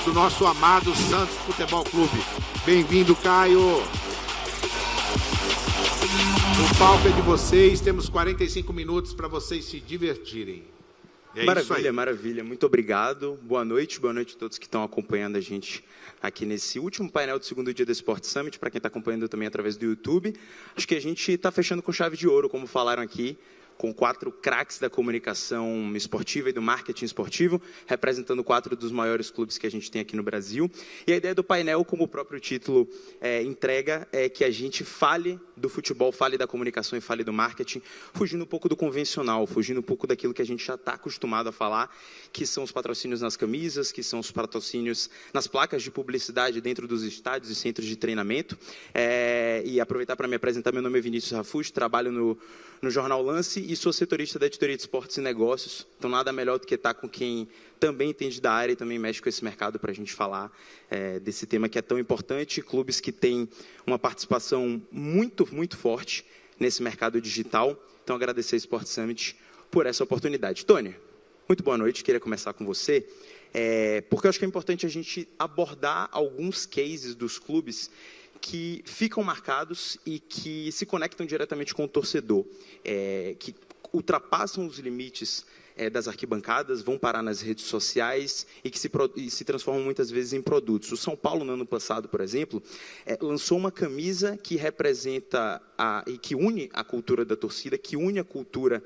do nosso amado Santos Futebol Clube. Bem-vindo, Caio. O palco é de vocês, temos 45 minutos para vocês se divertirem. Maravilha, maravilha. Muito obrigado. Boa noite a todos que estão acompanhando a gente aqui nesse último painel do segundo dia do Sport Summit, para quem está acompanhando também através do YouTube. Acho que a gente está fechando com chave de ouro, como falaram aqui, com 4 craques da comunicação esportiva e do marketing esportivo, representando 4 dos maiores clubes que a gente tem aqui no Brasil. E a ideia do painel, como o próprio título entrega, é que a gente fale do futebol, fale da comunicação e fale do marketing, fugindo um pouco do convencional, fugindo um pouco daquilo que a gente já está acostumado a falar, que são os patrocínios nas camisas, que são os patrocínios nas placas de publicidade dentro dos estádios e centros de treinamento. E aproveitar para me apresentar, meu nome é Vinícius Rafuz, trabalho no Jornal Lance e sou setorista da editoria de esportes e negócios. Então, nada melhor do que estar com quem também entende da área e também mexe com esse mercado para a gente falar desse tema que é tão importante. Clubes que têm uma participação muito, muito forte nesse mercado digital. Então, agradecer ao Sport Summit por essa oportunidade. Tony, muito boa noite. Queria começar com você, porque eu acho que é importante a gente abordar alguns cases dos clubes que ficam marcados e que se conectam diretamente com o torcedor, que ultrapassam os limites das arquibancadas, vão parar nas redes sociais e que se transformam muitas vezes em produtos. O São Paulo, no ano passado, por exemplo, lançou uma camisa que representa e que une a cultura da torcida, que une a cultura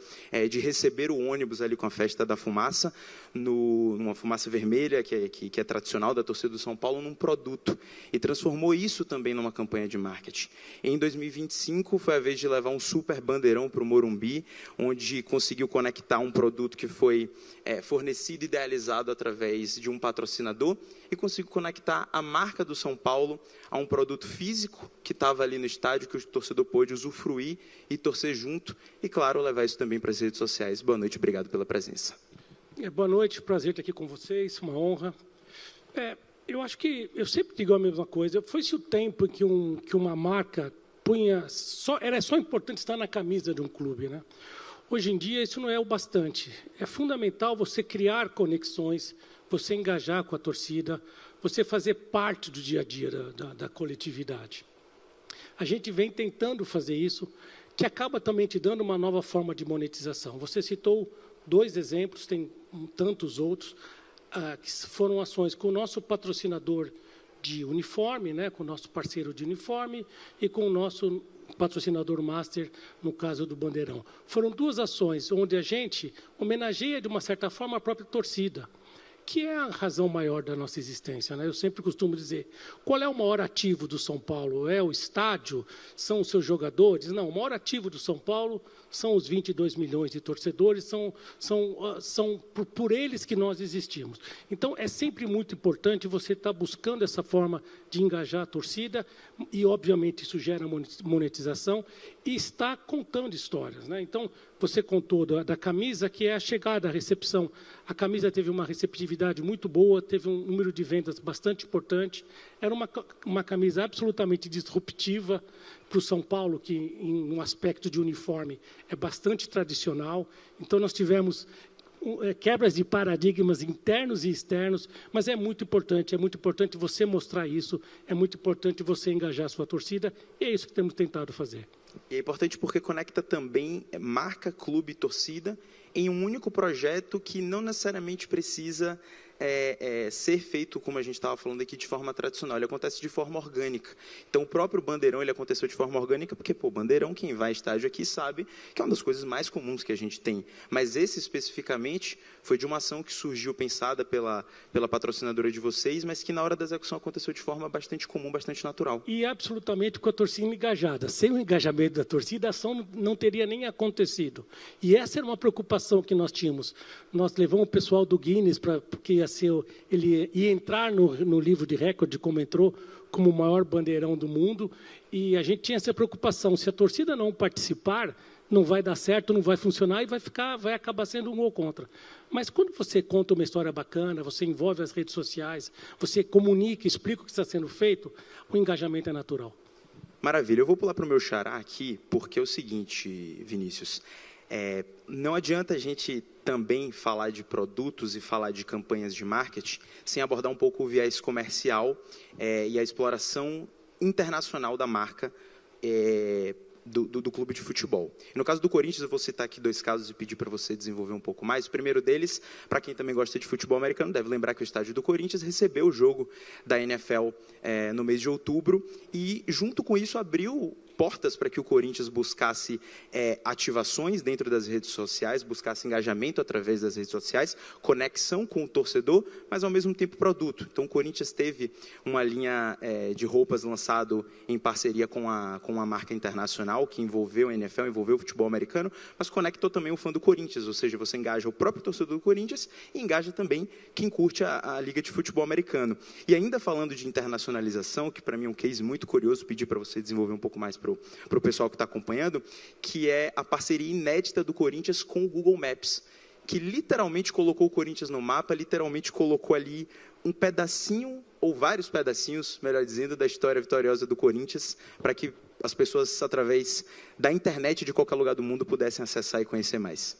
de receber o ônibus ali com a festa da fumaça, numa fumaça vermelha, que é tradicional da torcida do São Paulo, num produto. E transformou isso também numa campanha de marketing. Em 2025, foi a vez de levar um super bandeirão para o Morumbi, onde conseguiu conectar um produto que foi fornecido e idealizado através de um patrocinador e conseguiu conectar a marca do São Paulo a um produto físico que estava ali no estádio, que o torcedor pôde usufruir e torcer junto e, claro, levar isso também para as redes sociais. Boa noite, obrigado pela presença. Boa noite, prazer estar aqui com vocês, uma honra. Eu acho que, eu sempre digo a mesma coisa, foi-se o tempo em que uma marca era só importante estar na camisa de um clube, né? Hoje em dia, isso não é o bastante. É fundamental você criar conexões, você engajar com a torcida, você fazer parte do dia a dia da coletividade. A gente vem tentando fazer isso, que acaba também te dando uma nova forma de monetização. Você citou 2 exemplos, tem tantos outros, que foram ações com o nosso patrocinador de uniforme, né, com o nosso parceiro de uniforme e com o nosso patrocinador master, no caso do Bandeirão. Foram 2 ações onde a gente homenageia, de uma certa forma, a própria torcida, que é a razão maior da nossa existência, né? Eu sempre costumo dizer, qual é o maior ativo do São Paulo? É o estádio? São os seus jogadores? Não, o maior ativo do São Paulo são os 22 milhões de torcedores, são por eles que nós existimos. Então, é sempre muito importante você estar buscando essa forma de engajar a torcida e, obviamente, isso gera monetização e está contando histórias, né? Então, você contou da camisa, que é a chegada, a recepção. A camisa teve uma receptividade muito boa, teve um número de vendas bastante importante. Era uma camisa absolutamente disruptiva para o São Paulo, que, em um aspecto de uniforme, é bastante tradicional. Então, nós tivemos quebras de paradigmas internos e externos, mas é muito importante você mostrar isso, é muito importante você engajar a sua torcida, e é isso que temos tentado fazer. E é importante porque conecta também marca, clube e torcida em um único projeto que não necessariamente precisa ser feito, como a gente estava falando aqui, de forma tradicional. Ele acontece de forma orgânica. Então, o próprio Bandeirão ele aconteceu de forma orgânica porque, Bandeirão, quem vai a estádio aqui sabe que é uma das coisas mais comuns que a gente tem. Mas esse, especificamente, foi de uma ação que surgiu pensada pela patrocinadora de vocês, mas que, na hora da execução, aconteceu de forma bastante comum, bastante natural. E absolutamente com a torcida engajada. Sem o engajamento da torcida, a ação não teria nem acontecido. E essa era uma preocupação que nós tínhamos. Nós levamos o pessoal do Guinness, porque ele ia entrar no livro de recorde, como entrou, como o maior bandeirão do mundo, e a gente tinha essa preocupação. Se a torcida não participar, não vai dar certo, não vai funcionar e vai acabar sendo um gol contra. Mas quando você conta uma história bacana, você envolve as redes sociais, você comunica, explica o que está sendo feito, o engajamento é natural. Maravilha. Eu vou pular para o meu xará aqui, porque é o seguinte, Vinícius. Não adianta a gente também falar de produtos e falar de campanhas de marketing sem abordar um pouco o viés comercial e a exploração internacional da marca do clube de futebol. E no caso do Corinthians, eu vou citar aqui 2 casos e pedir para você desenvolver um pouco mais. O primeiro deles, para quem também gosta de futebol americano, deve lembrar que o estádio do Corinthians recebeu o jogo da NFL no mês de outubro e, junto com isso, abriu portas para que o Corinthians buscasse ativações dentro das redes sociais, buscasse engajamento através das redes sociais, conexão com o torcedor, mas ao mesmo tempo produto. Então o Corinthians teve uma linha de roupas lançado em parceria com uma marca internacional que envolveu a NFL, envolveu o futebol americano, mas conectou também o fã do Corinthians, ou seja, você engaja o próprio torcedor do Corinthians e engaja também quem curte a Liga de Futebol Americano. E ainda falando de internacionalização, que para mim é um case muito curioso, pedir para você desenvolver um pouco mais para o pessoal que está acompanhando, que é a parceria inédita do Corinthians com o Google Maps, que literalmente colocou o Corinthians no mapa, literalmente colocou ali um pedacinho, ou vários pedacinhos, melhor dizendo, da história vitoriosa do Corinthians, para que as pessoas, através da internet de qualquer lugar do mundo, pudessem acessar e conhecer mais.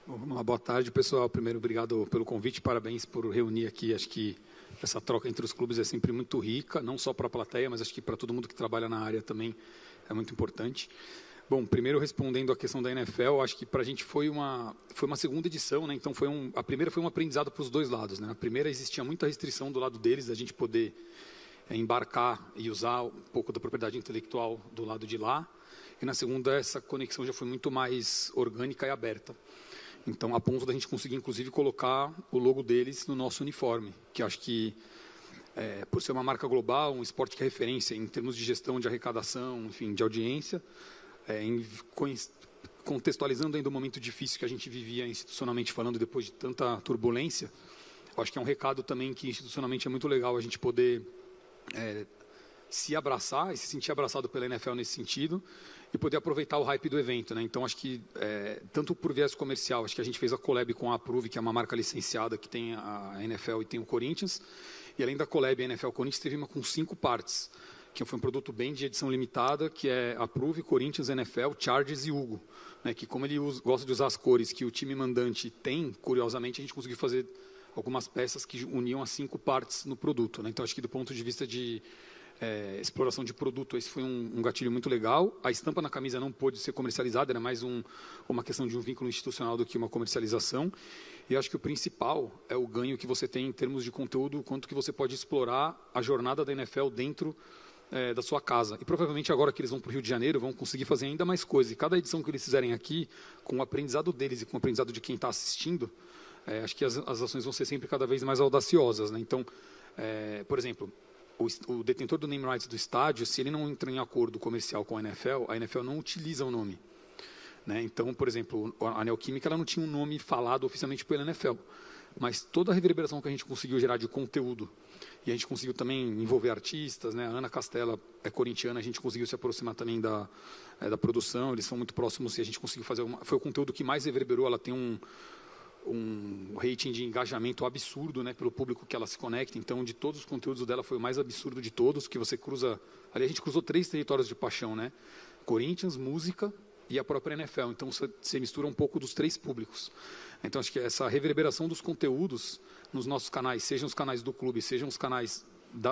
Uma boa tarde, pessoal. Primeiro, obrigado pelo convite, parabéns por reunir aqui. Acho que essa troca entre os clubes é sempre muito rica, não só para a plateia, mas acho que para todo mundo que trabalha na área também é muito importante. Bom, primeiro respondendo à questão da NFL, acho que para a gente foi uma segunda edição, né? Então a primeira foi um aprendizado para os 2 lados, né? A primeira existia muita restrição do lado deles, da gente poder embarcar e usar um pouco da propriedade intelectual do lado de lá, e na segunda essa conexão já foi muito mais orgânica e aberta. Então, a ponto da gente conseguir, inclusive, colocar o logo deles no nosso uniforme, que acho que, por ser uma marca global, um esporte que é referência em termos de gestão de arrecadação, enfim, de audiência, contextualizando ainda o momento difícil que a gente vivia institucionalmente falando, depois de tanta turbulência, acho que é um recado também que institucionalmente é muito legal a gente poder se abraçar e se sentir abraçado pela NFL nesse sentido, e poder aproveitar o hype do evento, né? Então, acho que, tanto por viés comercial, acho que a gente fez a collab com a Approve, que é uma marca licenciada que tem a NFL e tem o Corinthians, e além da collab, a NFL Corinthians teve uma com 5 partes, que foi um produto bem de edição limitada, que é Approve, Corinthians, NFL, Chargers e Hugo, né? Que como ele gosta de usar as cores que o time mandante tem, curiosamente, a gente conseguiu fazer algumas peças que uniam as 5 partes no produto, né? Então, acho que do ponto de vista de exploração de produto, esse foi um gatilho muito legal. A estampa na camisa não pôde ser comercializada, era mais uma questão de um vínculo institucional do que uma comercialização. E acho que o principal é o ganho que você tem em termos de conteúdo, quanto que você pode explorar a jornada da NFL dentro da sua casa. E provavelmente agora que eles vão para o Rio de Janeiro, vão conseguir fazer ainda mais coisas. E cada edição que eles fizerem aqui, com o aprendizado deles e com o aprendizado de quem está assistindo, acho que as ações vão ser sempre cada vez mais audaciosas, né? Então, por exemplo, o detentor do name rights do estádio, se ele não entra em acordo comercial com a NFL não utiliza o nome, né? Então, por exemplo, a Neoquímica ela não tinha um nome falado oficialmente pela NFL, mas toda a reverberação que a gente conseguiu gerar de conteúdo, e a gente conseguiu também envolver artistas, né? A Ana Castela é corintiana, a gente conseguiu se aproximar também da produção, eles são muito próximos e a gente conseguiu fazer foi o conteúdo que mais reverberou, ela tem um rating de engajamento absurdo, né, pelo público que ela se conecta. Então, de todos os conteúdos dela, foi o mais absurdo de todos, que você cruza... Ali a gente cruzou 3 territórios de paixão, né? Corinthians, música e a própria NFL. Então, você mistura um pouco dos 3 públicos. Então, acho que essa reverberação dos conteúdos nos nossos canais, sejam os canais do clube, sejam os canais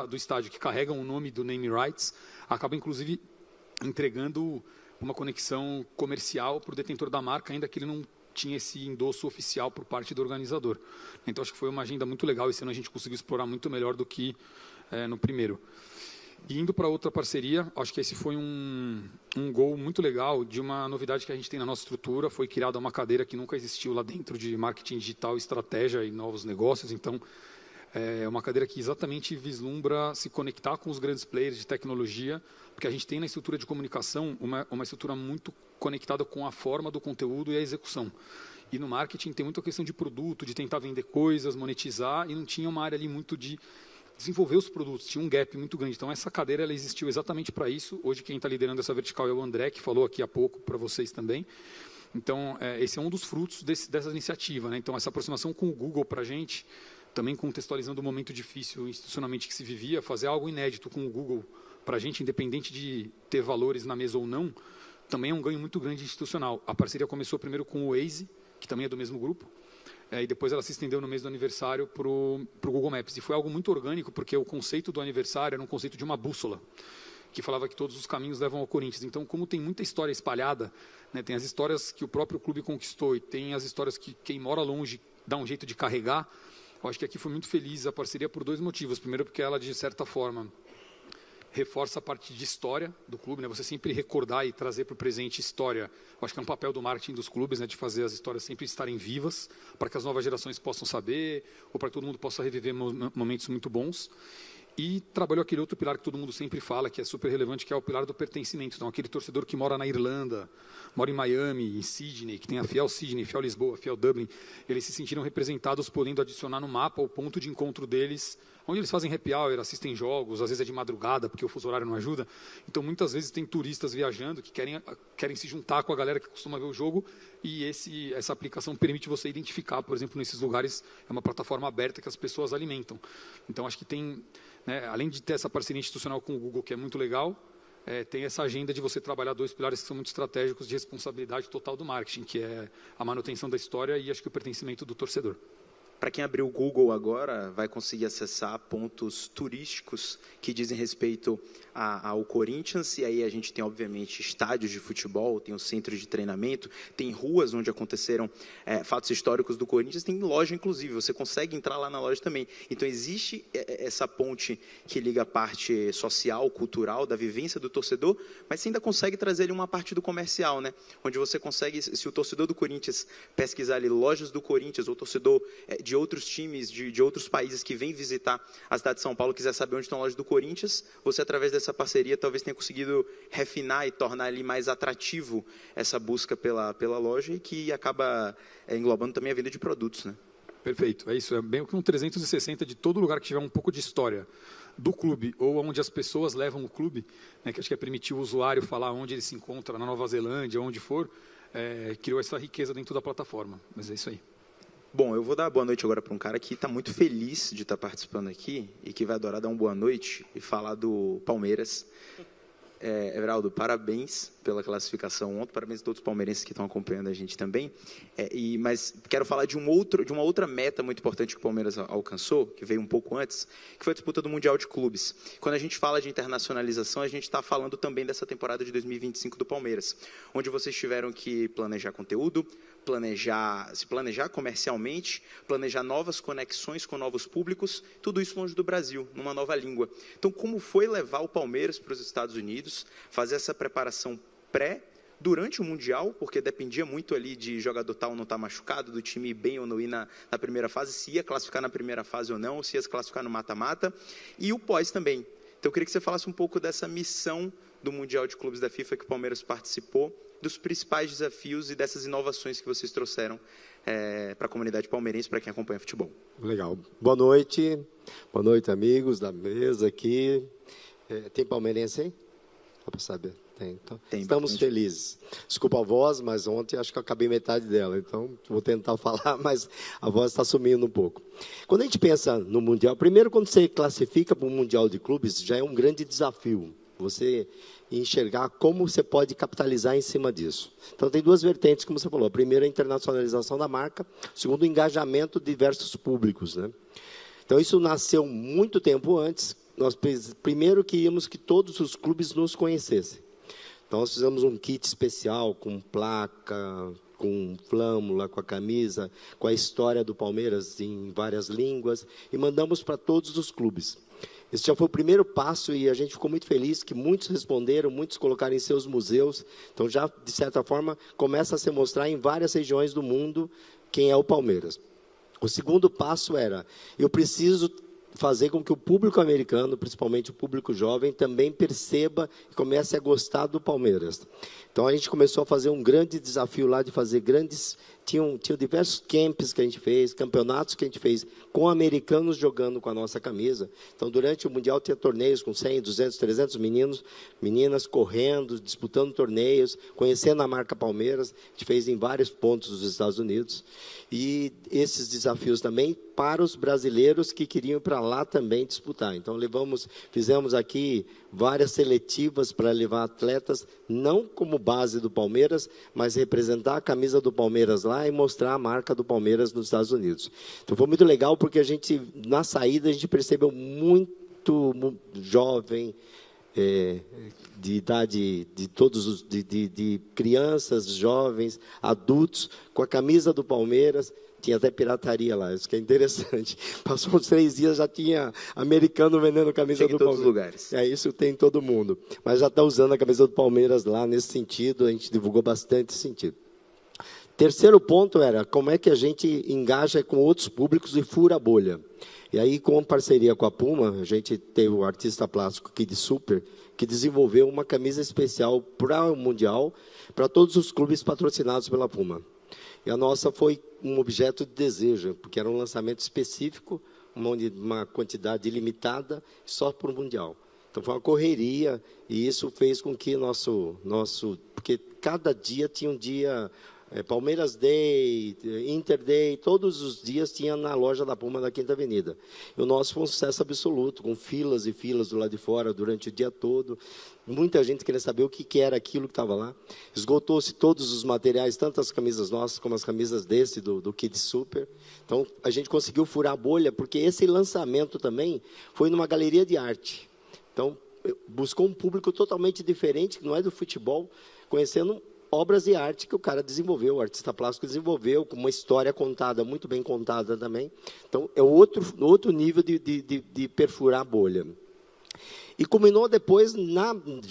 do estádio que carregam o nome do name rights, acaba, inclusive, entregando uma conexão comercial para o detentor da marca, ainda que ele não tinha esse endosso oficial por parte do organizador. Então, acho que foi uma agenda muito legal. Esse ano a gente conseguiu explorar muito melhor do que no primeiro. E indo para outra parceria, acho que esse foi um gol muito legal de uma novidade que a gente tem na nossa estrutura. Foi criada uma cadeira que nunca existiu lá dentro de marketing digital, estratégia e novos negócios. Então, é uma cadeira que exatamente vislumbra se conectar com os grandes players de tecnologia, porque a gente tem na estrutura de comunicação uma estrutura muito conectada com a forma do conteúdo e a execução. E no marketing tem muita questão de produto, de tentar vender coisas, monetizar, e não tinha uma área ali muito de desenvolver os produtos, tinha um gap muito grande. Então, essa cadeira ela existiu exatamente para isso. Hoje, quem está liderando essa vertical é o André, que falou aqui há pouco para vocês também. Então, esse é um dos frutos dessa iniciativa, né? Então, essa aproximação com o Google para a gente, também contextualizando o momento difícil institucionalmente que se vivia, fazer algo inédito com o Google para a gente, independente de ter valores na mesa ou não, também é um ganho muito grande institucional. A parceria começou primeiro com o Waze, que também é do mesmo grupo, e depois ela se estendeu no mês do aniversário para o Google Maps. E foi algo muito orgânico, porque o conceito do aniversário era um conceito de uma bússola, que falava que todos os caminhos levam ao Corinthians. Então, como tem muita história espalhada, né, tem as histórias que o próprio clube conquistou e tem as histórias que quem mora longe dá um jeito de carregar, eu acho que aqui foi muito feliz a parceria por 2 motivos. Primeiro, porque ela, de certa forma, reforça a parte de história do clube, né? Você sempre recordar e trazer para o presente história. Eu acho que é um papel do marketing dos clubes, né? De fazer as histórias sempre estarem vivas, para que as novas gerações possam saber, ou para que todo mundo possa reviver momentos muito bons. E trabalhou aquele outro pilar que todo mundo sempre fala, que é super relevante, que é o pilar do pertencimento. Então, aquele torcedor que mora na Irlanda, mora em Miami, em Sydney, que tem a Fiel Sydney, Fiel Lisboa, Fiel Dublin, eles se sentiram representados, podendo adicionar no mapa o ponto de encontro deles, onde eles fazem happy hour, assistem jogos, às vezes é de madrugada, porque o fuso horário não ajuda. Então, muitas vezes tem turistas viajando que querem se juntar com a galera que costuma ver o jogo, e essa aplicação permite você identificar, por exemplo, nesses lugares, é uma plataforma aberta que as pessoas alimentam. Então, acho que tem, né, além de ter essa parceria institucional com o Google, que é muito legal, tem essa agenda de você trabalhar 2 pilares que são muito estratégicos de responsabilidade total do marketing, que é a manutenção da história e acho que o pertencimento do torcedor. Para quem abrir o Google agora, vai conseguir acessar pontos turísticos que dizem respeito ao Corinthians, e aí a gente tem, obviamente, estádios de futebol, tem o centro de treinamento, tem ruas onde aconteceram fatos históricos do Corinthians, tem loja, inclusive, você consegue entrar lá na loja também. Então, existe essa ponte que liga a parte social, cultural, da vivência do torcedor, mas você ainda consegue trazer ali uma parte do comercial, né? Onde você consegue, se o torcedor do Corinthians pesquisar ali lojas do Corinthians, ou torcedor de outros times, de outros países que vêm visitar a cidade de São Paulo, quiser saber onde estão as lojas do Corinthians, você, através dessa parceria, talvez tenha conseguido refinar e tornar ali mais atrativo essa busca pela loja, e que acaba englobando também a venda de produtos, né? Perfeito, é isso, é bem um 360 de todo lugar que tiver um pouco de história do clube, ou onde as pessoas levam o clube, né, que acho que é permitir o usuário falar onde ele se encontra, na Nova Zelândia, onde for, criou essa riqueza dentro da plataforma, mas é isso aí. Bom, eu vou dar boa noite agora para um cara que está muito feliz de estar participando aqui e que vai adorar dar uma boa noite e falar do Palmeiras. Everaldo, parabéns pela classificação ontem, parabéns a todos os palmeirenses que estão acompanhando a gente também. Mas quero falar de uma outra meta muito importante que o Palmeiras alcançou, que veio um pouco antes, que foi a disputa do Mundial de Clubes. Quando a gente fala de internacionalização, a gente está falando também dessa temporada de 2025 do Palmeiras, onde vocês tiveram que planejar conteúdo, se planejar comercialmente, planejar novas conexões com novos públicos, tudo isso longe do Brasil, numa nova língua. Então, como foi levar o Palmeiras para os Estados Unidos, fazer essa preparação durante o Mundial, porque dependia muito ali de jogador tal não estar machucado, do time ir bem ou não ir na primeira fase, se ia classificar na primeira fase ou não, se ia se classificar no mata-mata, e o pós também. Então, eu queria que você falasse um pouco dessa missão do Mundial de Clubes da FIFA que o Palmeiras participou, dos principais desafios e dessas inovações que vocês trouxeram para a comunidade palmeirense, para quem acompanha futebol. Legal. Boa noite, amigos da mesa aqui. Tem palmeirense aí? Só para saber. Tem. Então, estamos felizes. Desculpa a voz, mas ontem acho que eu acabei metade dela, então vou tentar falar, mas a voz está sumindo um pouco. Quando a gente pensa no Mundial, primeiro quando você classifica para o Mundial de Clubes, já é um grande desafio. Você enxergar como você pode capitalizar em cima disso. Então, tem 2 vertentes, como você falou. A primeira, a internacionalização da marca. A segunda, o engajamento de diversos públicos, né? Então, isso nasceu muito tempo antes. Nós primeiro queríamos que todos os clubes nos conhecessem. Então, nós fizemos um kit especial com placa, com flâmula, com a camisa, com a história do Palmeiras em várias línguas, e mandamos para todos os clubes. Esse já foi o primeiro passo e a gente ficou muito feliz que muitos responderam, muitos colocaram em seus museus. Então, já, de certa forma, começa a se mostrar em várias regiões do mundo quem é o Palmeiras. O segundo passo era, eu preciso fazer com que o público americano, principalmente o público jovem, também perceba e comece a gostar do Palmeiras. Então, a gente começou a fazer um grande desafio lá de fazer grandes... Tinham diversos camps que a gente fez, campeonatos que a gente fez, com americanos jogando com a nossa camisa. Então, durante o Mundial, tinha torneios com 100, 200, 300 meninas correndo, disputando torneios, conhecendo a marca Palmeiras. A gente fez em vários pontos dos Estados Unidos. E esses desafios também para os brasileiros que queriam ir para lá também disputar. Então, fizemos aqui várias seletivas para levar atletas, não como base do Palmeiras, mas representar a camisa do Palmeiras lá e mostrar a marca do Palmeiras nos Estados Unidos. Então, foi muito legal, porque na saída, a gente percebeu muito jovem, de idade de crianças, jovens, adultos, com a camisa do Palmeiras. Tinha até pirataria lá, isso que é interessante. Passou uns 3 dias, já tinha americano vendendo camisa do Palmeiras. Em todos os lugares. Isso tem em todo mundo. Mas já está usando a camisa do Palmeiras lá nesse sentido, a gente divulgou bastante esse sentido. Terceiro ponto era como é que a gente engaja com outros públicos e fura a bolha. E aí, com parceria com a Puma, a gente teve o artista plástico Kid Super, que desenvolveu uma camisa especial para o Mundial, para todos os clubes patrocinados pela Puma. E a nossa foi um objeto de desejo, porque era um lançamento específico, uma quantidade limitada, só para o Mundial. Então, foi uma correria, e isso fez com que porque cada dia tinha um dia... Palmeiras Day, Inter Day, todos os dias tinha na loja da Puma da Quinta Avenida. E o nosso foi um sucesso absoluto, com filas e filas do lado de fora durante o dia todo. Muita gente queria saber o que era aquilo que estava lá. Esgotou-se todos os materiais, tanto as camisas nossas como as camisas do Kid Super. Então, a gente conseguiu furar a bolha, porque esse lançamento também foi numa galeria de arte. Então, buscou um público totalmente diferente, que não é do futebol, conhecendo obras de arte que o cara desenvolveu, o artista plástico desenvolveu, com uma história contada, muito bem contada também. Então, é outro nível de perfurar a bolha. E culminou depois,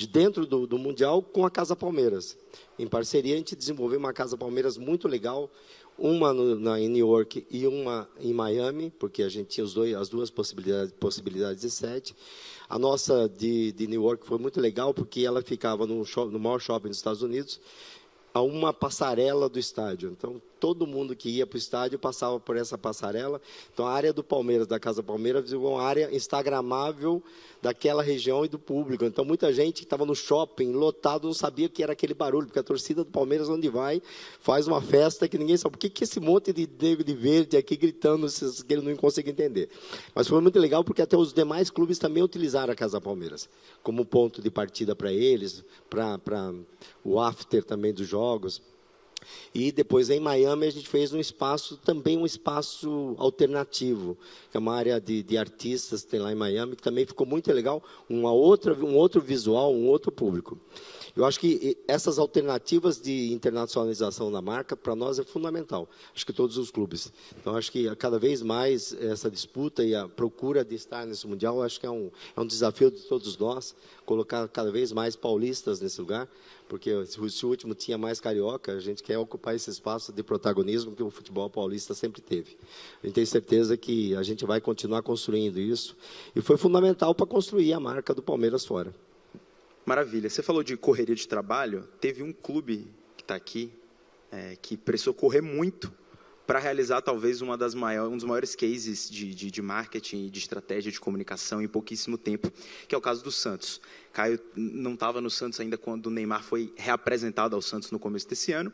dentro do Mundial, com a Casa Palmeiras. Em parceria, a gente desenvolveu uma Casa Palmeiras muito legal, uma em New York e uma em Miami, porque a gente tinha as duas possibilidades de sede. A nossa de New York foi muito legal, porque ela ficava no maior shopping dos Estados Unidos, a uma passarela do estádio. Então, todo mundo que ia para o estádio passava por essa passarela. Então, a área do Palmeiras, da Casa Palmeiras, virou uma área instagramável daquela região e do público. Então, muita gente que estava no shopping, lotado, não sabia que era aquele barulho, porque a torcida do Palmeiras, onde vai, faz uma festa que ninguém sabe. Por que esse monte de negro de verde aqui gritando, que ele não consegue entender? Mas foi muito legal, porque até os demais clubes também utilizaram a Casa Palmeiras como ponto de partida para eles, para o after também dos jogos. E depois, em Miami, a gente fez um espaço alternativo, que é uma área de artistas que tem lá em Miami, que também ficou muito legal, um outro visual, um outro público. Eu acho que essas alternativas de internacionalização da marca, para nós, é fundamental. Acho que todos os clubes. Então, acho que cada vez mais essa disputa e a procura de estar nesse Mundial, acho que é um desafio de todos nós, colocar cada vez mais paulistas nesse lugar, porque se o último tinha mais carioca, a gente quer ocupar esse espaço de protagonismo que o futebol paulista sempre teve. A gente tem certeza que a gente vai continuar construindo isso, e foi fundamental para construir a marca do Palmeiras fora. Maravilha. Você falou de correria de trabalho. Teve um clube que está aqui, que precisou correr muito para realizar talvez um dos maiores cases de marketing e de estratégia de comunicação em pouquíssimo tempo, que é o caso do Santos. Caio não estava no Santos ainda quando o Neymar foi reapresentado ao Santos no começo desse ano,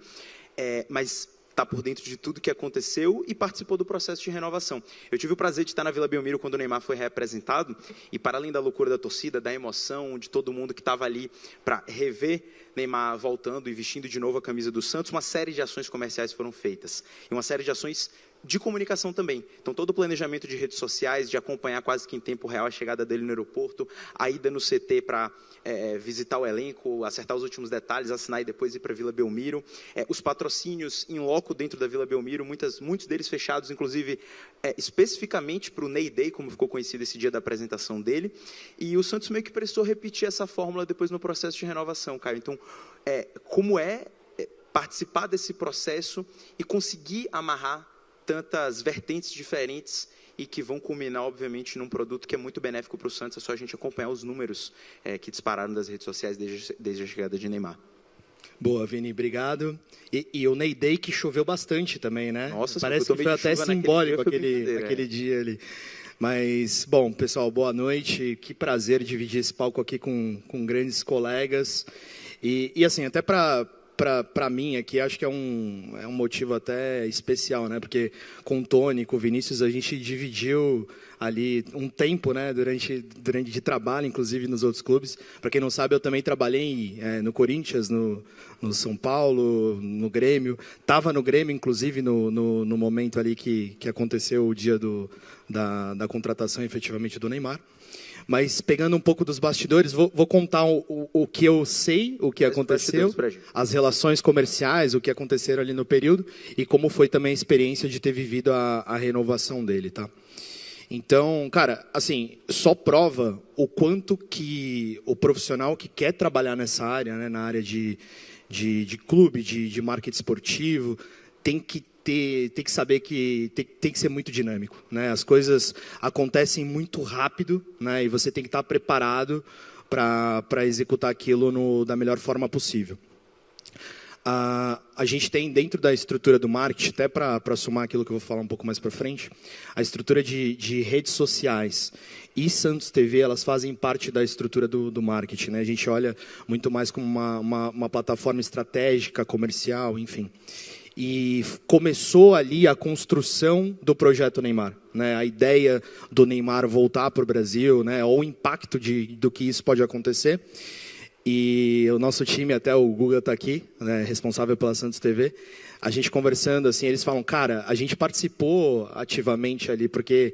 mas está por dentro de tudo que aconteceu e participou do processo de renovação. Eu tive o prazer de estar na Vila Belmiro quando o Neymar foi reapresentado, e para além da loucura da torcida, da emoção, de todo mundo que estava ali para rever Neymar voltando e vestindo de novo a camisa do Santos, uma série de ações comerciais foram feitas, e uma série de ações de comunicação também. Então, todo o planejamento de redes sociais, de acompanhar quase que em tempo real a chegada dele no aeroporto, a ida no CT para visitar o elenco, acertar os últimos detalhes, assinar e depois ir para a Vila Belmiro. Os patrocínios em loco dentro da Vila Belmiro, muitos deles fechados, inclusive especificamente para o Ney Day, como ficou conhecido esse dia da apresentação dele. E o Santos meio que precisou repetir essa fórmula depois no processo de renovação, Caio. Então, como participar desse processo e conseguir amarrar tantas vertentes diferentes e que vão culminar, obviamente, num produto que é muito benéfico para o Santos. É só a gente acompanhar os números que dispararam das redes sociais desde a chegada de Neymar. Boa, Vini, obrigado. E o Ney Day que choveu bastante também, né? Nossa, parece que foi até simbólico aquele dia ali. Mas, bom, pessoal, boa noite. Que prazer dividir esse palco aqui com grandes colegas. E assim, até para para mim aqui, acho que é um motivo até especial, né? Porque com o Tony, com o Vinícius, a gente dividiu ali um tempo, né? Durante de trabalho, inclusive nos outros clubes. Para quem não sabe, eu também trabalhei no Corinthians, no São Paulo, no Grêmio. Estava no Grêmio, inclusive, no momento ali que aconteceu o dia da contratação, efetivamente, do Neymar. Mas pegando um pouco dos bastidores, vou contar o que eu sei, o que aconteceu, as relações comerciais, o que aconteceram ali no período e como foi também a experiência de ter vivido a renovação dele, tá? Então, cara, assim, só prova o quanto que o profissional que quer trabalhar nessa área, né, na área de clube, de marketing esportivo, tem que saber que tem que ser muito dinâmico, né? As coisas acontecem muito rápido, né? E você tem que estar preparado para executar aquilo da melhor forma possível. A gente tem dentro da estrutura do marketing, até para somar aquilo que eu vou falar um pouco mais para frente, a estrutura de redes sociais e Santos TV, elas fazem parte da estrutura do marketing, né? A gente olha muito mais como uma plataforma estratégica, comercial, enfim. E começou ali a construção do projeto Neymar, né? A ideia do Neymar voltar para o Brasil, né? Ou o impacto do que isso pode acontecer. E o nosso time, até o Guga está aqui, né? Responsável pela Santos TV, a gente conversando assim, eles falam, cara, a gente participou ativamente ali, porque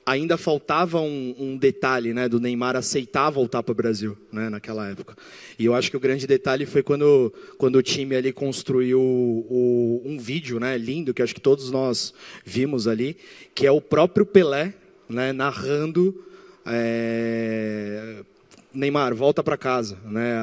ainda faltava um detalhe, né, do Neymar aceitar voltar para o Brasil, né, naquela época. E eu acho que o grande detalhe foi quando o time ali construiu um vídeo, né, lindo, que acho que todos nós vimos ali, que é o próprio Pelé, né, narrando Neymar, volta para casa, né,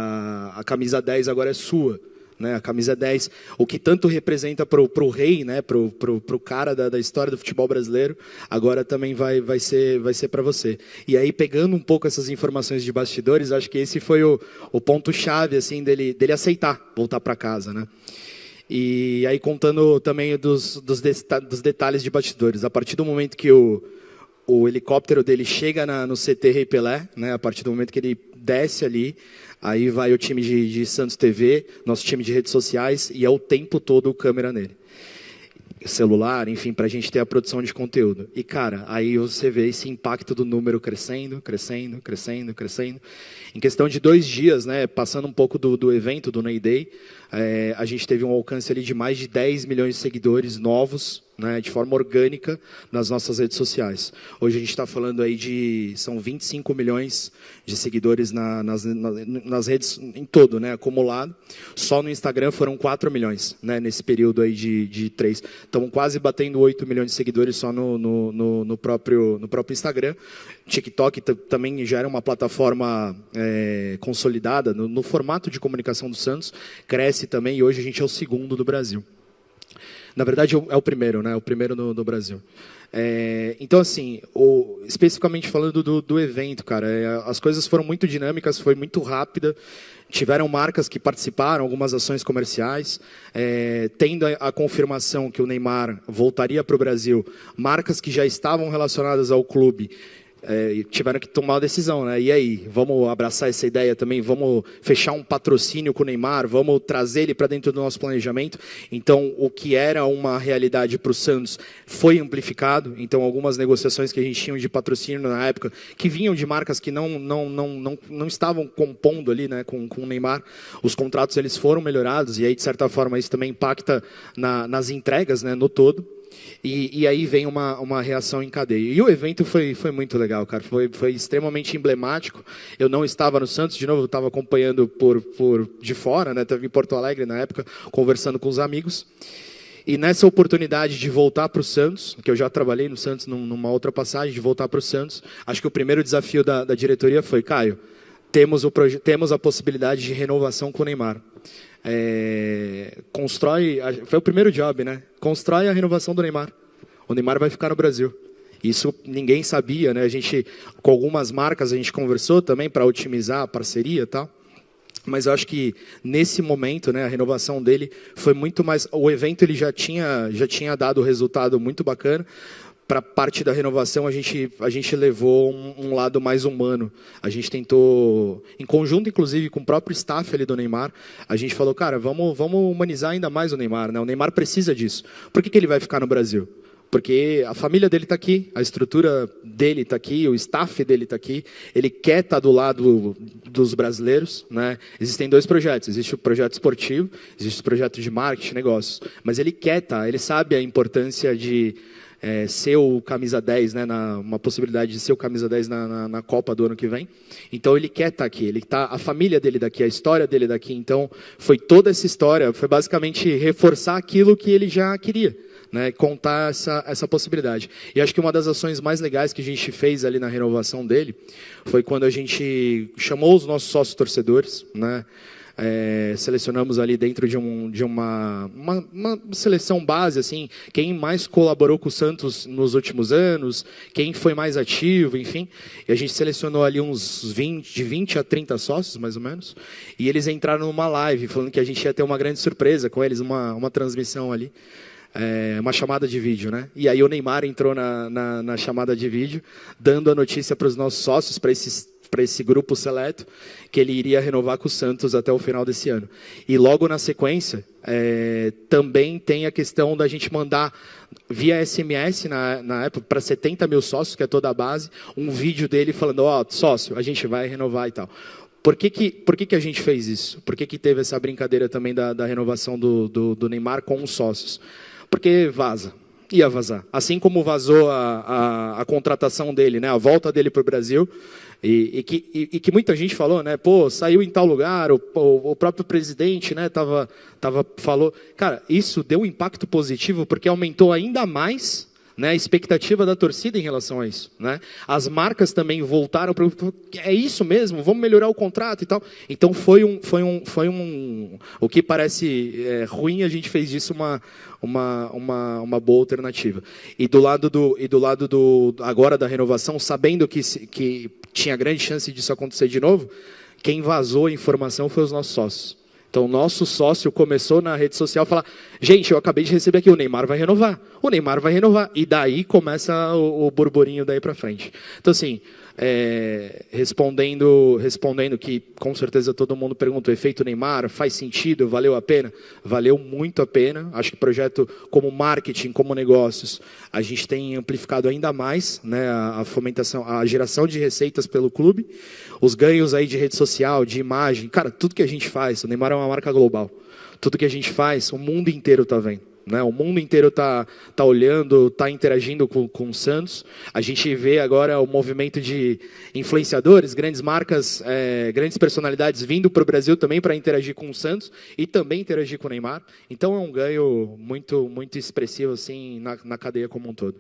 a camisa 10 agora é sua. Né, a camisa 10, o que tanto representa para o rei, né, para o cara da história do futebol brasileiro, agora também vai ser para você. E aí, pegando um pouco essas informações de bastidores, acho que esse foi o ponto-chave assim, dele aceitar voltar para casa. Né? E aí, contando também dos detalhes de bastidores, a partir do momento que o helicóptero dele chega no CT Rei Pelé, né, a partir do momento que ele desce ali, aí vai o time de Santos TV, nosso time de redes sociais, e é o tempo todo câmera nele. Celular, enfim, para a gente ter a produção de conteúdo. E, cara, aí você vê esse impacto do número crescendo. Em questão de 2 dias, né, passando um pouco do evento, do Ney Day, a gente teve um alcance ali de mais de 10 milhões de seguidores novos, né, de forma orgânica nas nossas redes sociais. Hoje a gente está falando aí são 25 milhões de seguidores nas redes em todo, né, acumulado. Só no Instagram foram 4 milhões, né, nesse período aí de 3. Estamos quase batendo 8 milhões de seguidores só no próprio Instagram. TikTok também já era uma plataforma consolidada no formato de comunicação do Santos, cresce também e hoje a gente é o segundo do Brasil. Na verdade, é o primeiro, né? O primeiro no Brasil. Então, assim, especificamente falando do evento, cara, as coisas foram muito dinâmicas, foi muito rápida. Tiveram marcas que participaram, algumas ações comerciais. Tendo a confirmação que o Neymar voltaria para o Brasil, marcas que já estavam relacionadas ao clube tiveram que tomar uma decisão, né? E aí, vamos abraçar essa ideia também, vamos fechar um patrocínio com o Neymar, vamos trazer ele para dentro do nosso planejamento. Então, o que era uma realidade para o Santos foi amplificado. Então, algumas negociações que a gente tinha de patrocínio na época, que vinham de marcas que não estavam compondo ali, né, com o Neymar, os contratos eles foram melhorados, e aí, de certa forma, isso também impacta nas entregas, né, no todo. E aí vem uma reação em cadeia. E o evento foi muito legal, cara. Foi extremamente emblemático. Eu não estava no Santos, de novo, eu estava acompanhando de fora, né? Estava em Porto Alegre na época, conversando com os amigos. E nessa oportunidade de voltar para o Santos, que eu já trabalhei no Santos numa outra passagem, de voltar para o Santos, acho que o primeiro desafio da diretoria foi, Caio, temos a possibilidade de renovação com o Neymar. Foi o primeiro job, né? Constrói a renovação do Neymar. O Neymar vai ficar no Brasil. Isso ninguém sabia, né? Com algumas marcas a gente conversou também para otimizar a parceria e tal. Mas eu acho que nesse momento, né, a renovação dele foi muito mais. O evento ele já tinha dado resultado muito bacana. para parte da renovação, a gente levou um lado mais humano. A gente tentou, em conjunto, inclusive, com o próprio staff ali do Neymar, a gente falou, cara, vamos humanizar ainda mais o Neymar, né? O Neymar precisa disso. Por que ele vai ficar no Brasil? Porque a família dele está aqui, a estrutura dele está aqui, o staff dele está aqui, ele quer estar do lado dos brasileiros, né? Existem 2 projetos, existe o projeto esportivo, existe o projeto de marketing, negócios, mas ele quer estar, ele sabe a importância de ser o camisa 10, né, uma possibilidade de ser o camisa 10 na Copa do ano que vem. Então ele quer estar aqui, a família dele daqui, a história dele daqui. Então foi toda essa história, foi basicamente reforçar aquilo que ele já queria, né, contar essa possibilidade. E acho que uma das ações mais legais que a gente fez ali na renovação dele foi quando a gente chamou os nossos sócios torcedores, né, selecionamos ali dentro de uma seleção base, assim, quem mais colaborou com o Santos nos últimos anos, quem foi mais ativo, enfim. E a gente selecionou ali de 20 a 30 sócios, mais ou menos, e eles entraram numa live, falando que a gente ia ter uma grande surpresa com eles, uma transmissão ali, uma chamada de vídeo, né? E aí o Neymar entrou na chamada de vídeo, dando a notícia para os nossos sócios, para esse grupo seleto, que ele iria renovar com o Santos até o final desse ano. E logo na sequência, também tem a questão da gente mandar via SMS, na época, para 70 mil sócios, que é toda a base, um vídeo dele falando, sócio, a gente vai renovar e tal. Por que a gente fez isso? Por que teve essa brincadeira também da renovação do Neymar com os sócios? Porque ia vazar. Assim como vazou a contratação dele, né, a volta dele para o Brasil, e que muita gente falou, né, saiu em tal lugar, o próprio presidente, né, falou. Cara, isso deu um impacto positivo porque aumentou ainda mais, né, a expectativa da torcida em relação a isso, né? As marcas também voltaram para é isso mesmo, vamos melhorar o contrato e tal. Então foi o que parece ruim, a gente fez disso uma boa alternativa. E do lado agora da renovação, sabendo que tinha grande chance disso acontecer de novo, quem vazou a informação foi os nossos sócios. Então, o nosso sócio começou na rede social a falar, gente, eu acabei de receber aqui, o Neymar vai renovar. E daí começa o burburinho daí para frente. Então, assim, respondendo que com certeza todo mundo perguntou, efeito Neymar, faz sentido, valeu a pena? Valeu muito a pena. Acho que o projeto como marketing, como negócios, a gente tem amplificado ainda mais, né, a fomentação, a geração de receitas pelo clube, os ganhos aí de rede social, de imagem, cara, tudo que a gente faz, o Neymar é uma marca global, tudo que a gente faz, o mundo inteiro está vendo. Né? O mundo inteiro está olhando, está interagindo com o Santos. A gente vê agora o movimento de influenciadores, grandes marcas, grandes personalidades vindo para o Brasil também para interagir com o Santos e também interagir com o Neymar. Então é um ganho muito, muito expressivo assim, na cadeia como um todo.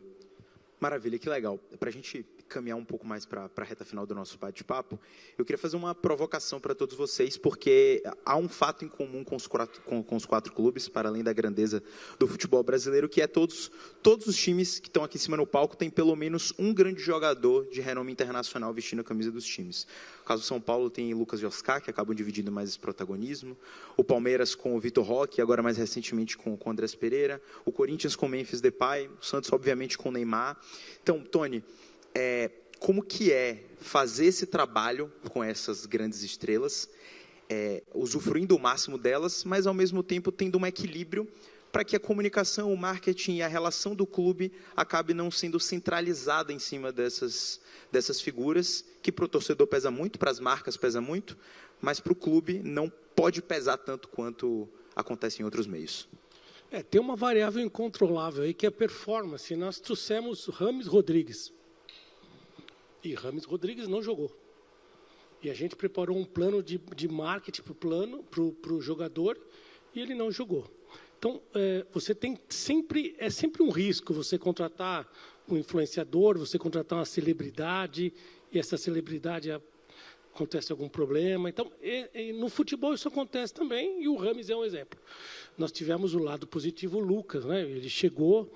Maravilha, que legal. Para a gente caminhar um pouco mais para a reta final do nosso bate-papo, eu queria fazer uma provocação para todos vocês, porque há um fato em comum com os 4 clubes, para além da grandeza do futebol brasileiro, que é todos os times que estão aqui em cima no palco têm pelo menos um grande jogador de renome internacional vestindo a camisa dos times. No caso do São Paulo tem Lucas e Oscar, que acabam dividindo mais esse protagonismo, o Palmeiras com o Vitor Roque, agora mais recentemente com o Andrés Pereira, o Corinthians com o Memphis Depay, o Santos obviamente com o Neymar. Então, Tony, como que é fazer esse trabalho com essas grandes estrelas, usufruindo o máximo delas, mas ao mesmo tempo tendo um equilíbrio para que a comunicação, o marketing e a relação do clube acabe não sendo centralizada em cima dessas figuras, que para o torcedor pesa muito, para as marcas pesa muito, mas para o clube não pode pesar tanto quanto acontece em outros meios. Tem uma variável incontrolável aí, que é a performance. Nós trouxemos Rames Rodrigues. E Rames Rodrigues não jogou. E a gente preparou um plano de marketing para o jogador e ele não jogou. Então, você tem sempre um risco você contratar um influenciador, você contratar uma celebridade e essa celebridade acontece algum problema. Então, no futebol isso acontece também e o Rames é um exemplo. Nós tivemos o lado positivo, o Lucas, né? Ele chegou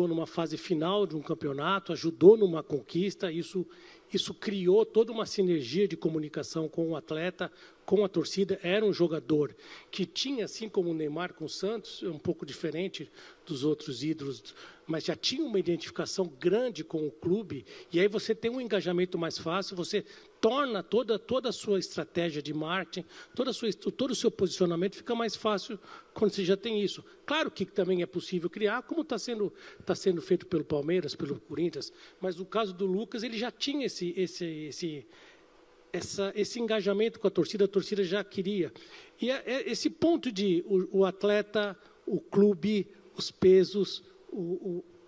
numa fase final de um campeonato, ajudou numa conquista, isso Isso criou toda uma sinergia de comunicação com o atleta, com a torcida. Era um jogador que tinha, assim como o Neymar com o Santos, um pouco diferente dos outros ídolos, mas já tinha uma identificação grande com o clube, e aí você tem um engajamento mais fácil, você torna toda a sua estratégia de marketing, todo o seu posicionamento fica mais fácil quando você já tem isso. Claro que também é possível criar, como está sendo feito pelo Palmeiras, pelo Corinthians, mas no caso do Lucas, ele já tinha esse engajamento com a torcida já queria. E esse ponto de o atleta, o clube, os pesos,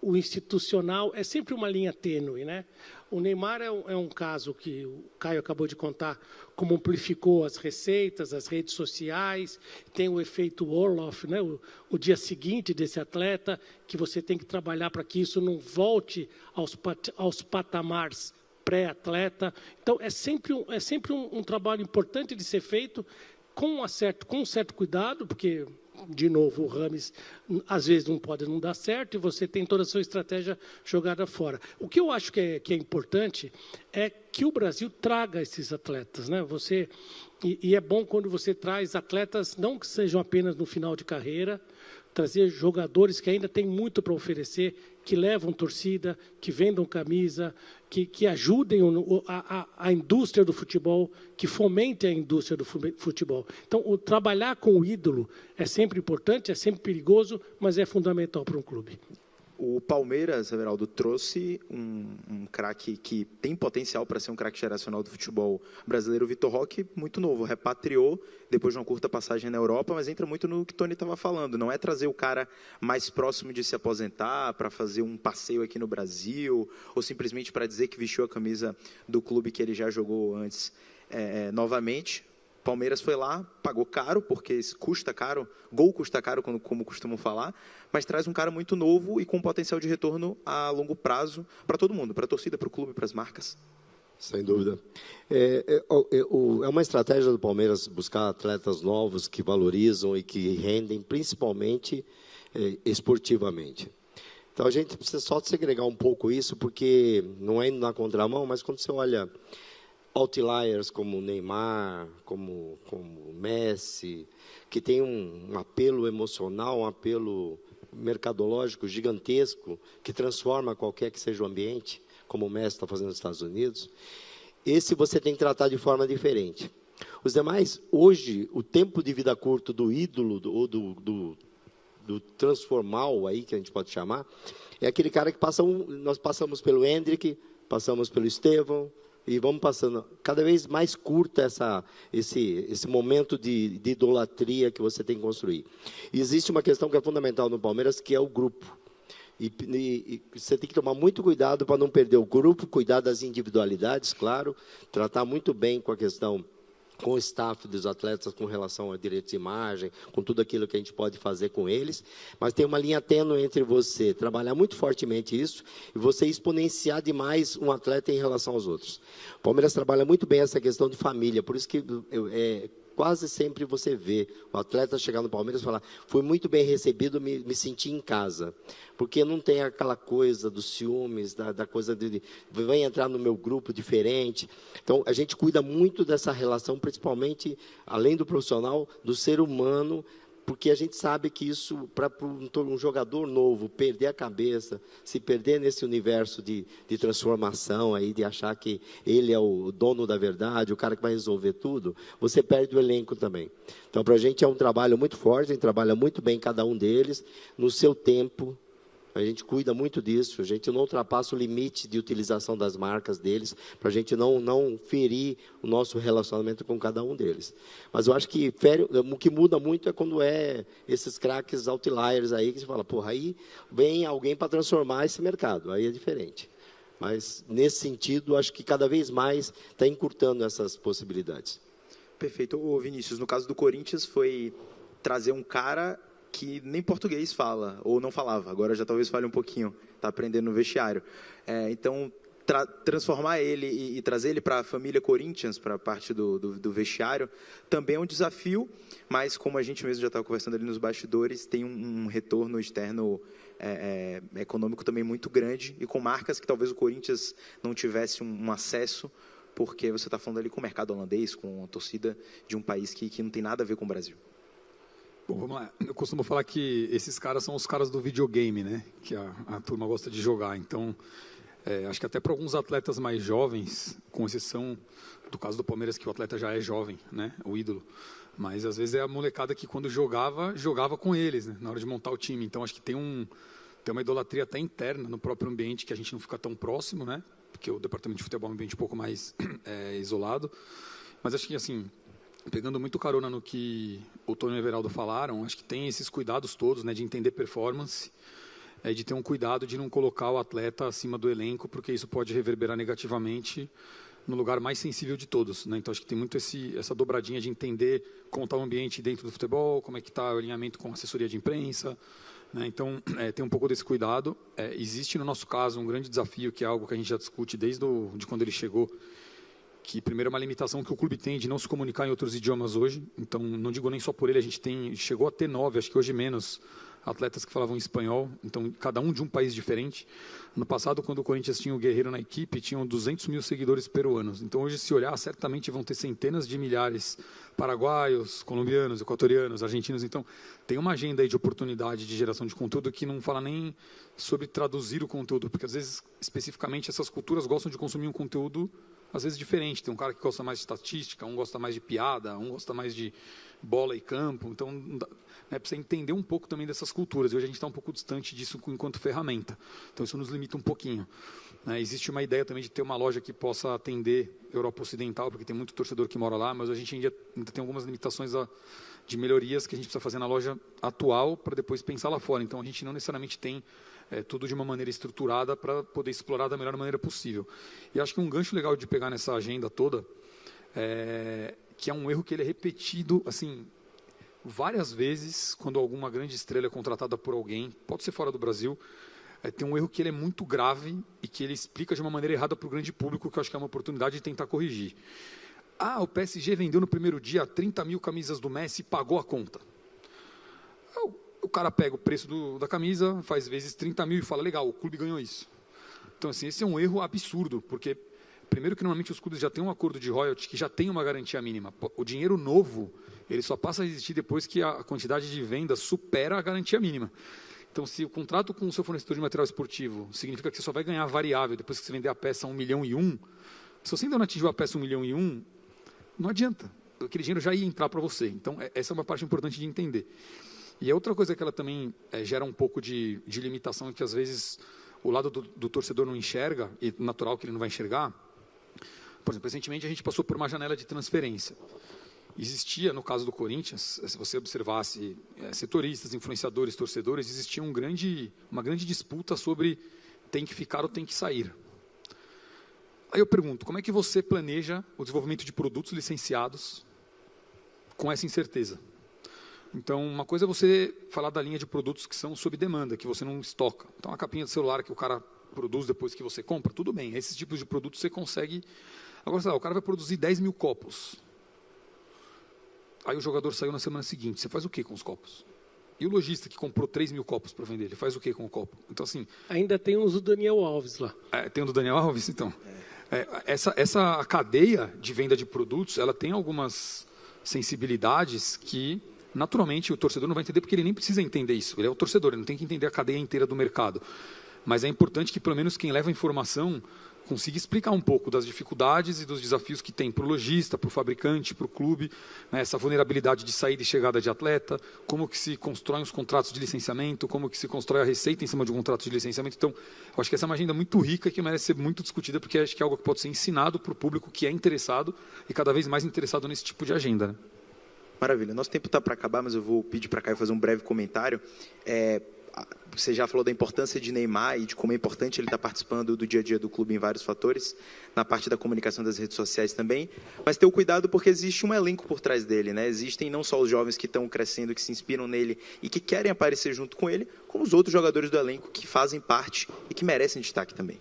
o institucional, é sempre uma linha tênue, né? O Neymar é um caso que o Caio acabou de contar, como amplificou as receitas, as redes sociais, tem o efeito Orloff, né? O dia seguinte desse atleta, que você tem que trabalhar para que isso não volte aos patamares pré-atleta. Então, é sempre um trabalho importante de ser feito com um certo cuidado, porque, de novo, o Rames, às vezes, não pode não dar certo, e você tem toda a sua estratégia jogada fora. O que eu acho que é importante é que o Brasil traga esses atletas, né? E é bom quando você traz atletas, não que sejam apenas no final de carreira, trazer jogadores que ainda têm muito para oferecer, que levam torcida, que vendam camisa, que ajudem a indústria do futebol, que fomentem a indústria do futebol. Então, trabalhar com o ídolo é sempre importante, é sempre perigoso, mas é fundamental para um clube. O Palmeiras, Everaldo, trouxe um craque que tem potencial para ser um craque geracional do futebol brasileiro, o Vitor Roque, muito novo, repatriou depois de uma curta passagem na Europa, mas entra muito no que o Tony estava falando, não é trazer o cara mais próximo de se aposentar para fazer um passeio aqui no Brasil, ou simplesmente para dizer que vestiu a camisa do clube que ele já jogou antes novamente. Palmeiras foi lá, pagou caro, porque custa caro, gol custa caro, como costumam falar, mas traz um cara muito novo e com potencial de retorno a longo prazo para todo mundo, para a torcida, para o clube, para as marcas. Sem dúvida. É uma estratégia do Palmeiras buscar atletas novos que valorizam e que rendem, principalmente esportivamente. Então, a gente precisa só segregar um pouco isso, porque não é indo na contramão, mas quando você olha outliers como Neymar, como Messi, que tem um apelo emocional, um apelo mercadológico gigantesco, que transforma qualquer que seja o ambiente, como o Messi está fazendo nos Estados Unidos, esse você tem que tratar de forma diferente. Os demais, hoje, o tempo de vida curto do ídolo, ou do transformal, aí, que a gente pode chamar, é aquele cara que nós passamos pelo Hendrick, passamos pelo Estevão, e vamos passando, cada vez mais curta esse momento de idolatria que você tem que construir. E existe uma questão que é fundamental no Palmeiras, que é o grupo. E você tem que tomar muito cuidado para não perder o grupo, cuidar das individualidades, claro, tratar muito bem com a questão, com o staff dos atletas, com relação a direitos de imagem, com tudo aquilo que a gente pode fazer com eles, mas tem uma linha tênue entre você trabalhar muito fortemente isso e você exponenciar demais um atleta em relação aos outros. O Palmeiras trabalha muito bem essa questão de família, por isso que quase sempre você vê o atleta chegar no Palmeiras e falar: fui muito bem recebido, me senti em casa. Porque não tem aquela coisa dos ciúmes, da coisa de vem entrar no meu grupo diferente. Então, a gente cuida muito dessa relação, principalmente, além do profissional, do ser humano, porque a gente sabe que isso, para um jogador novo perder a cabeça, se perder nesse universo de transformação, aí, de achar que ele é o dono da verdade, o cara que vai resolver tudo, você perde o elenco também. Então, para a gente é um trabalho muito forte, a gente trabalha muito bem cada um deles, no seu tempo. A gente cuida muito disso, a gente não ultrapassa o limite de utilização das marcas deles, para a gente não ferir o nosso relacionamento com cada um deles. Mas eu acho que o que muda muito é quando esses craques outliers aí, que você fala, porra, aí vem alguém para transformar esse mercado, aí é diferente. Mas, nesse sentido, acho que cada vez mais está encurtando essas possibilidades. Perfeito. Ô, Vinícius, no caso do Corinthians, foi trazer um cara que nem português fala, ou não falava, agora já talvez fale um pouquinho, está aprendendo no vestiário. Então, transformar ele e trazer ele para a família Corinthians, para a parte do vestiário, também é um desafio, mas como a gente mesmo já estava conversando ali nos bastidores, tem um retorno externo econômico também muito grande e com marcas que talvez o Corinthians não tivesse um acesso, porque você está falando ali com o mercado holandês, com a torcida de um país que não tem nada a ver com o Brasil. Bom, vamos lá. Eu costumo falar que esses caras são os caras do videogame, né? Que a turma gosta de jogar. Então, acho que até para alguns atletas mais jovens, com exceção do caso do Palmeiras, que o atleta já é jovem, né? O ídolo. Mas, às vezes, é a molecada que, quando jogava com eles, né? Na hora de montar o time. Então, acho que tem uma idolatria até interna no próprio ambiente, que a gente não fica tão próximo, né? Porque o departamento de futebol é um ambiente um pouco mais isolado. Mas acho que, assim, pegando muito carona no que o Tony e o Everaldo falaram, acho que tem esses cuidados todos, né? De entender performance, de ter um cuidado de não colocar o atleta acima do elenco, porque isso pode reverberar negativamente no lugar mais sensível de todos, né? Então, acho que tem muito essa dobradinha de entender como está o ambiente dentro do futebol, como é que está o alinhamento com a assessoria de imprensa, né? Então, tem um pouco desse cuidado. Existe, no nosso caso, um grande desafio, que é algo que a gente já discute desde de quando ele chegou, que, primeiro, é uma limitação que o clube tem de não se comunicar em outros idiomas hoje. Então, não digo nem só por ele, a gente chegou a ter 9, acho que hoje menos, atletas que falavam espanhol, então cada um de um país diferente. No passado, quando o Corinthians tinha o Guerreiro na equipe, tinham 200 mil seguidores peruanos. Então, hoje, se olhar, certamente vão ter centenas de milhares paraguaios, colombianos, equatorianos, argentinos. Então, tem uma agenda aí de oportunidade de geração de conteúdo que não fala nem sobre traduzir o conteúdo, porque, às vezes, especificamente, essas culturas gostam de consumir um conteúdo, às vezes, diferente. Tem um cara que gosta mais de estatística, um gosta mais de piada, um gosta mais de bola e campo. Então, precisa entender um pouco também dessas culturas. E hoje a gente está um pouco distante disso enquanto ferramenta. Então, isso nos limita um pouquinho. Existe uma ideia também de ter uma loja que possa atender Europa Ocidental, porque tem muito torcedor que mora lá, mas a gente ainda tem algumas limitações de melhorias que a gente precisa fazer na loja atual para depois pensar lá fora. Então, a gente não necessariamente tem tudo de uma maneira estruturada para poder explorar da melhor maneira possível. E acho que um gancho legal de pegar nessa agenda toda, que é um erro que ele é repetido, assim, várias vezes, quando alguma grande estrela é contratada por alguém, pode ser fora do Brasil, tem um erro que ele é muito grave e que ele explica de uma maneira errada para o grande público, que eu acho que é uma oportunidade de tentar corrigir. O PSG vendeu no primeiro dia 30 mil camisas do Messi e pagou a conta. O cara pega o preço da camisa, faz vezes 30 mil e fala, legal, o clube ganhou isso. Então, assim, esse é um erro absurdo, porque, primeiro que normalmente os clubes já têm um acordo de royalty que já tem uma garantia mínima. O dinheiro novo, ele só passa a existir depois que a quantidade de vendas supera a garantia mínima. Então, se o contrato com o seu fornecedor de material esportivo significa que você só vai ganhar variável depois que você vender a peça a 1,1 milhão, se você ainda não atingiu a peça 1,1 milhão, não adianta. Aquele dinheiro já ia entrar para você. Então, essa é uma parte importante de entender. E a outra coisa que ela também gera um pouco de limitação, é que às vezes o lado do torcedor não enxerga, e natural que ele não vai enxergar. Por exemplo, recentemente a gente passou por uma janela de transferência. Existia, no caso do Corinthians, se você observasse setoristas, influenciadores, torcedores, existia uma grande disputa sobre tem que ficar ou tem que sair. Aí eu pergunto, como é que você planeja o desenvolvimento de produtos licenciados com essa incerteza? Então, uma coisa é você falar da linha de produtos que são sob demanda, que você não estoca. Então, a capinha de celular que o cara produz depois que você compra, tudo bem. Esses tipos de produtos você consegue... Agora, sei lá, o cara vai produzir 10 mil copos. Aí o jogador saiu na semana seguinte. Você faz o que com os copos? E o lojista que comprou 3 mil copos para vender, ele faz o que com o copo? Então, assim... Ainda tem uns do Daniel Alves lá. Tem um do Daniel Alves, então. Essa cadeia de venda de produtos, ela tem algumas sensibilidades que... Naturalmente, o torcedor não vai entender, porque ele nem precisa entender isso. Ele é o torcedor, ele não tem que entender a cadeia inteira do mercado. Mas é importante que, pelo menos, quem leva a informação consiga explicar um pouco das dificuldades e dos desafios que tem para o lojista, para o fabricante, para o clube, né, essa vulnerabilidade de saída e chegada de atleta, como que se constroem os contratos de licenciamento, como que se constrói a receita em cima de um contrato de licenciamento. Então, eu acho que essa é uma agenda muito rica que merece ser muito discutida, porque acho que é algo que pode ser ensinado para o público que é interessado e cada vez mais interessado nesse tipo de agenda, né? Maravilha. Nosso tempo está para acabar, mas eu vou pedir para Caio fazer um breve comentário. Você já falou da importância de Neymar e de como é importante ele estar participando do dia a dia do clube em vários fatores, na parte da comunicação das redes sociais também, mas ter o cuidado porque existe um elenco por trás dele, né? Existem não só os jovens que estão crescendo, que se inspiram nele e que querem aparecer junto com ele, como os outros jogadores do elenco que fazem parte e que merecem destaque também.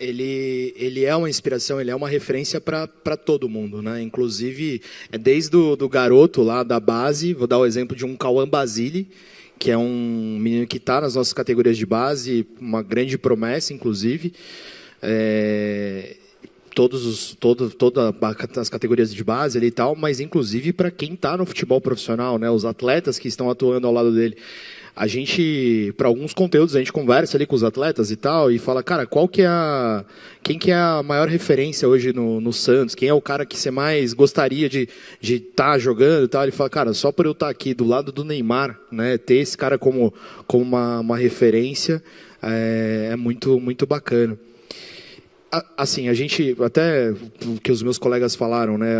Ele é uma inspiração, ele é uma referência para todo mundo, né? Inclusive, desde do garoto lá da base, vou dar o exemplo de um Cauã Basile, que é um menino que está nas nossas categorias de base, uma grande promessa, inclusive. Todas as categorias de base ali e tal, mas inclusive para quem está no futebol profissional, né, os atletas que estão atuando ao lado dele. A gente, para alguns conteúdos, a gente conversa ali com os atletas e tal, e fala, cara, quem que é a maior referência hoje no Santos? Quem é o cara que você mais gostaria de estar jogando e tal? Ele fala, cara, só por eu estar aqui do lado do Neymar, né, ter esse cara como uma referência, é muito, muito bacana. Assim, a gente, até o que os meus colegas falaram, né,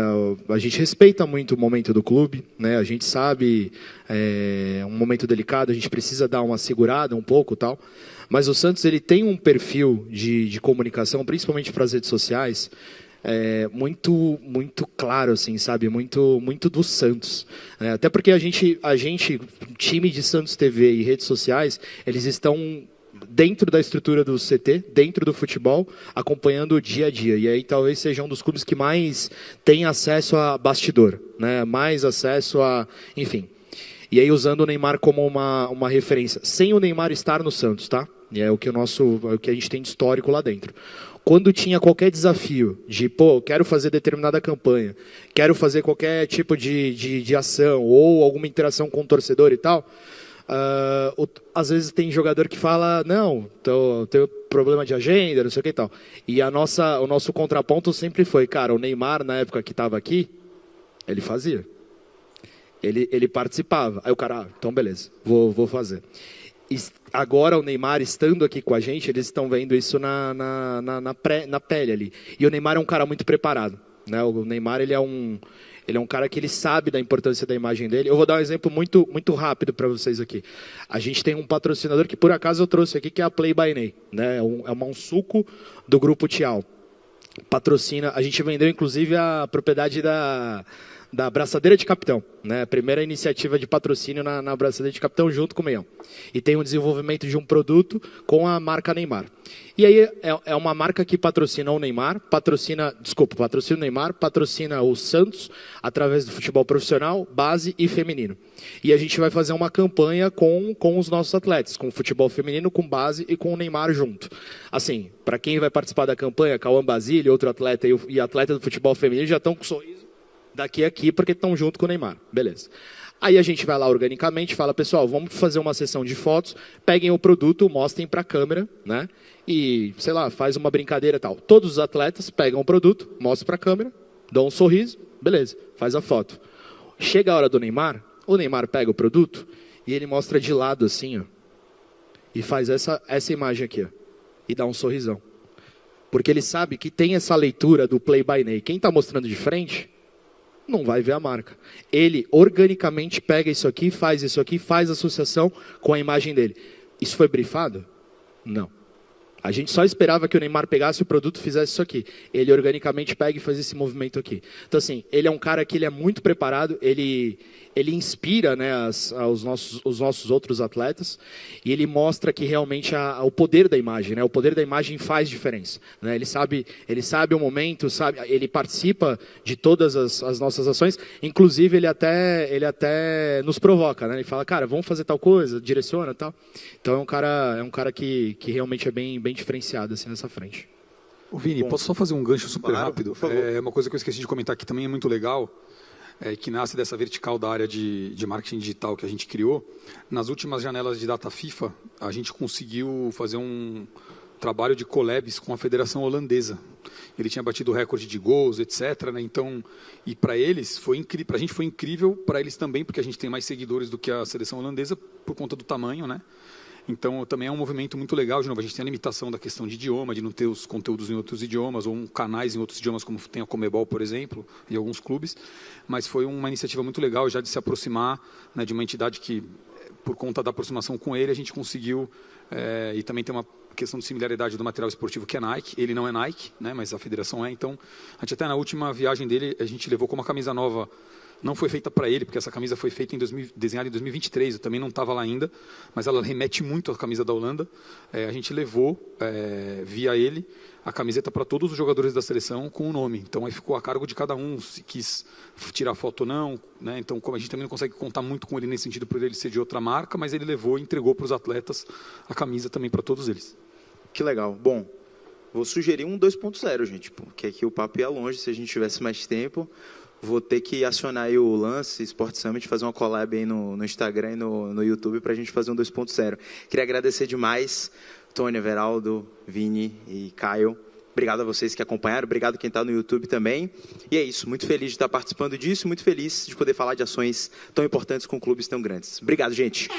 a gente respeita muito o momento do clube, né, a gente sabe, um momento delicado, a gente precisa dar uma segurada um pouco, tal, mas o Santos, ele tem um perfil de comunicação, principalmente para as redes sociais, muito, muito claro, assim, sabe, muito, muito do Santos, né? Até porque a gente, time de Santos TV e redes sociais, eles estão dentro da estrutura do CT, dentro do futebol, acompanhando o dia a dia. E aí talvez seja um dos clubes que mais tem acesso a bastidor, né? Mais acesso a... Enfim. E aí usando o Neymar como uma referência. Sem o Neymar estar no Santos, tá? E é o que a gente tem de histórico lá dentro. Quando tinha qualquer desafio de, quero fazer determinada campanha, quero fazer qualquer tipo de ação ou alguma interação com o torcedor e tal... às vezes tem jogador que fala, não, tenho problema de agenda, não sei o que e tal. E o nosso contraponto sempre foi, cara, o Neymar, na época que estava aqui, ele fazia. Ele participava. Aí o cara, então beleza, vou fazer. E agora o Neymar estando aqui com a gente, eles estão vendo isso na pele ali. E o Neymar é um cara muito preparado, né? O Neymar, ele é um cara que ele sabe da importância da imagem dele. Eu vou dar um exemplo muito, muito rápido para vocês aqui. A gente tem um patrocinador que por acaso eu trouxe aqui, que é a Play by Ney, né? É um suco do Grupo Tial. Patrocina, a gente vendeu inclusive a propriedade da Braçadeira de Capitão, né? A primeira iniciativa de patrocínio na Braçadeira de Capitão junto com o Meião. E tem um desenvolvimento de um produto com a marca Neymar. E aí é uma marca que patrocina o Neymar, patrocina o Neymar, patrocina o Santos através do futebol profissional, base e feminino. E a gente vai fazer uma campanha com os nossos atletas, com o futebol feminino, com base e com o Neymar junto. Assim, para quem vai participar da campanha, Cauã Basile, outro atleta e atleta do futebol feminino já estão com sorriso daqui a aqui porque estão junto com o Neymar. Beleza. Aí a gente vai lá organicamente, fala, pessoal, vamos fazer uma sessão de fotos, peguem o produto, mostrem para a câmera, né? E, sei lá, faz uma brincadeira e tal. Todos os atletas pegam o produto, mostram para a câmera, dão um sorriso, beleza, faz a foto. Chega a hora do Neymar, o Neymar pega o produto e ele mostra de lado assim, ó, e faz essa imagem aqui, ó, e dá um sorrisão. Porque ele sabe que tem essa leitura do Play by Ney. Quem está mostrando de frente não vai ver a marca. Ele organicamente pega isso aqui, faz associação com a imagem dele. Isso foi brifado? Não. A gente só esperava que o Neymar pegasse o produto e fizesse isso aqui. Ele organicamente pega e faz esse movimento aqui. Então, assim, ele é um cara que ele é muito preparado, ele inspira, né, os nossos outros atletas, e ele mostra que realmente o poder da imagem, né, o poder da imagem faz diferença. Né, ele sabe o momento, ele participa de todas as nossas ações, inclusive ele até nos provoca, né, ele fala, cara, vamos fazer tal coisa, direciona e tal. Então é um cara que realmente é bem diferenciado assim, nessa frente. Ô Vini, posso só fazer um gancho super rápido? É uma coisa que eu esqueci de comentar que também é muito legal, que nasce dessa vertical da área de marketing digital que a gente criou. Nas últimas janelas de data FIFA, a gente conseguiu fazer um trabalho de collabs com a Federação Holandesa. Ele tinha batido o recorde de gols, etc. Né? Então, e para eles foi incrível, para a gente foi incrível, para eles também, porque a gente tem mais seguidores do que a seleção holandesa por conta do tamanho, né? Então, também é um movimento muito legal. De novo, a gente tem a limitação da questão de idioma, de não ter os conteúdos em outros idiomas, ou canais em outros idiomas, como tem a Comebol, por exemplo, e alguns clubes. Mas foi uma iniciativa muito legal, já de se aproximar, né, de uma entidade que, por conta da aproximação com ele, a gente conseguiu... e também tem uma questão de similaridade do material esportivo, que é Nike. Ele não é Nike, né, mas a federação é. Então, a gente até na última viagem dele, a gente levou como uma camisa nova não foi feita para ele, porque essa camisa foi feita desenhada em 2023, eu também não estava lá ainda, mas ela remete muito à camisa da Holanda. A gente levou, via ele, a camiseta para todos os jogadores da seleção com o nome. Então aí ficou a cargo de cada um, se quis tirar foto ou não, né? Então, como a gente também não consegue contar muito com ele nesse sentido, por ele ser de outra marca, mas ele levou e entregou para os atletas a camisa também para todos eles. Que legal. Bom, vou sugerir um 2.0, gente, porque aqui o papo ia longe, se a gente tivesse mais tempo. Vou ter que acionar aí o Lance Sport Summit, fazer uma collab aí no Instagram e no YouTube para a gente fazer um 2.0. Queria agradecer demais, Tony, Everaldo, Vini e Caio. Obrigado a vocês que acompanharam, obrigado quem está no YouTube também. E é isso, muito feliz de estar participando disso, muito feliz de poder falar de ações tão importantes com clubes tão grandes. Obrigado, gente.